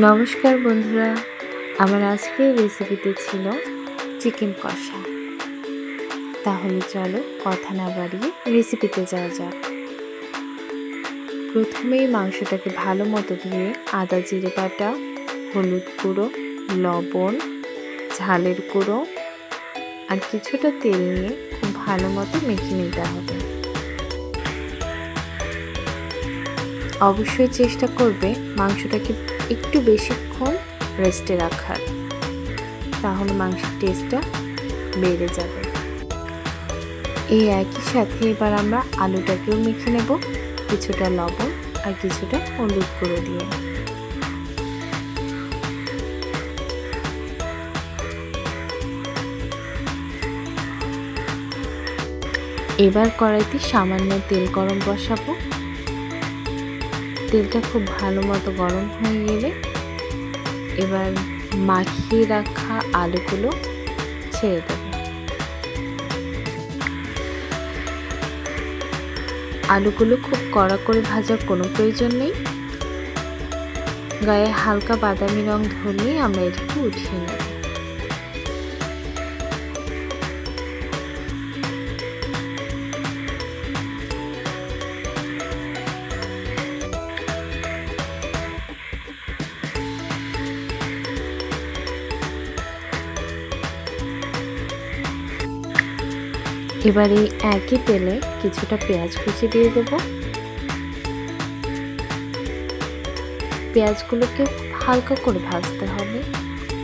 নমস্কার বন্ধুরা, আমার আজকের রেসিপিতে ছিল চিকেন কষা। তাহলে চলো কথা না বাড়িয়ে রেসিপিতে যাওয়া যাক। প্রথমেই মাংসটাকে ভালো মতো ধুয়ে আদা জিরে বাটা, হলুদ গুঁড়ো, লবণ, ঝালের গুঁড়ো আর কিছুটা তেল নিয়ে খুব ভালো মতো মেখে নিতে হবে। অবশ্যই চেষ্টা করবে মাংসটাকে একটু বেশিক্ষণ রেস্টে রাখার, তাহলে মাংসের টেস্টটা বেড়ে যাবে। এই একই সাথে এবার আমরা আলুটাকেও মেখে নেব, কিছুটা লবণ আর কিছুটা হলুদ গুঁড়ো দিয়ে। এবার কড়াইতে সামান্য তেল গরম বসাবো। তেলটা খুব ভালো মতো গরম হয়ে গেলে এবার মাখিয়ে রাখা আলুগুলো ছেড়ে দেব। আলুগুলো খুব কড়া করে ভাজার কোনো প্রয়োজন নেই, গায়ে হালকা বাদামি রং ধরিয়ে আমরা এটাকে উঠিয়ে নেব। এবার এই একই তেলে কিছুটা পেঁয়াজ কুচি দিয়ে দেব। পেঁয়াজগুলোকে হালকা করে ভাজতে হবে,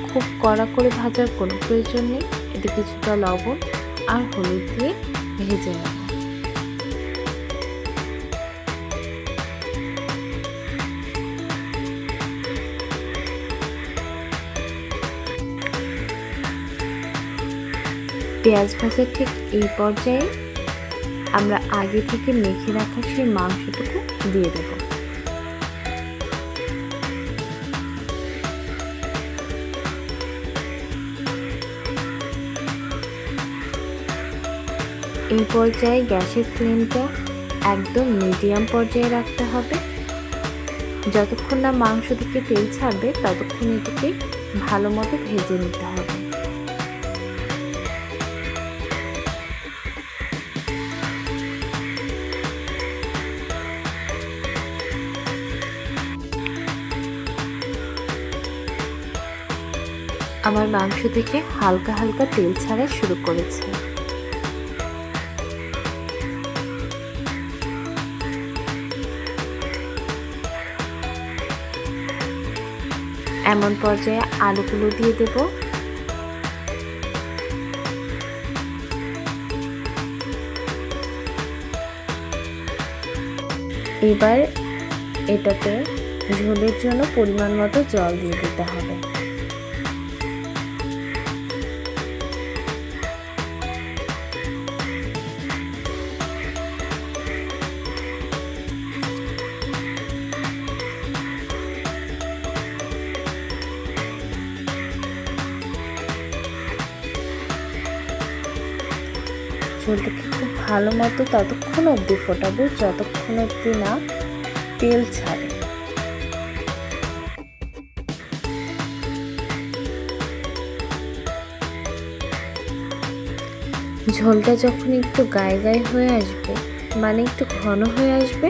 খুব কড়া করে ভাজার কোনো প্রয়োজন নেই। এতে কিছুটা লবণ আর হলুদ দিয়ে ভেজে নেব। পেঁয়াজ ভাজার ঠিক এই পর্যায়ে আমরা আগে থেকে মেখে রাখা সেই মাংসটুকু দিয়ে দেব। এই পর্যায়ে গ্যাসের ফ্লেমটা একদম মিডিয়াম পর্যায়ে রাখতে হবে। যতক্ষণ না মাংস থেকে তেল ছাড়বে ততক্ষণ এটিকে ভালো মতো ভেজে নিতে হবে। আমার মাংস থেকে হালকা হালকা তেল ছাড়া শুরু করেছে। এমন পর্যায়ে আলুগুলো দিয়ে দেব। এবার এটাতে ঝোলের জন্য পরিমাণ মতো জল দিয়ে দিতে হবে। ঝোলটাকে খুব ভালো মতো ততক্ষণ অবধি ফোটাবো যতক্ষণ অবধি না তেল ছাড়ে। ঝোলটা যখন একটু গায়ে গায়ে হয়ে আসবে, মানে একটু ঘন হয়ে আসবে,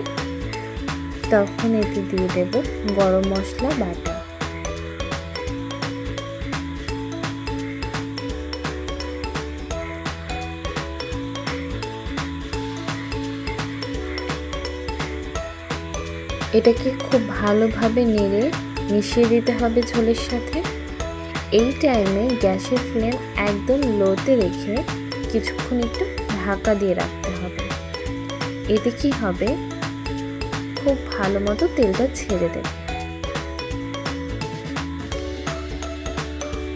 তখন এতে দিয়ে দেব গরম মশলা বাটা। এটাকে খুব ভালোভাবে নেড়ে মিশিয়ে দিতে হবে ঝোলের সাথে। এই টাইমে গ্যাসের ফ্লেম একদম লোতে রেখে কিছুক্ষণ একটু ঢাকা দিয়ে রাখতে হবে। এতে কি হবে, খুব ভালো মতো তেলটা ছেড়ে দেবে।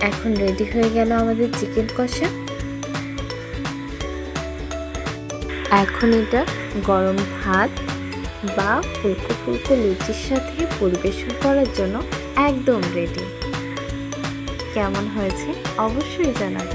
এখন রেডি হয়ে গেল আমাদের চিকেন কষা। এখন এটা গরম ভাত বা ফুলকো ফুলকো লুচির সাথে পরিবেশন করার জন্য একদম রেডি। কেমন হয়েছে অবশ্যই জানাবেন।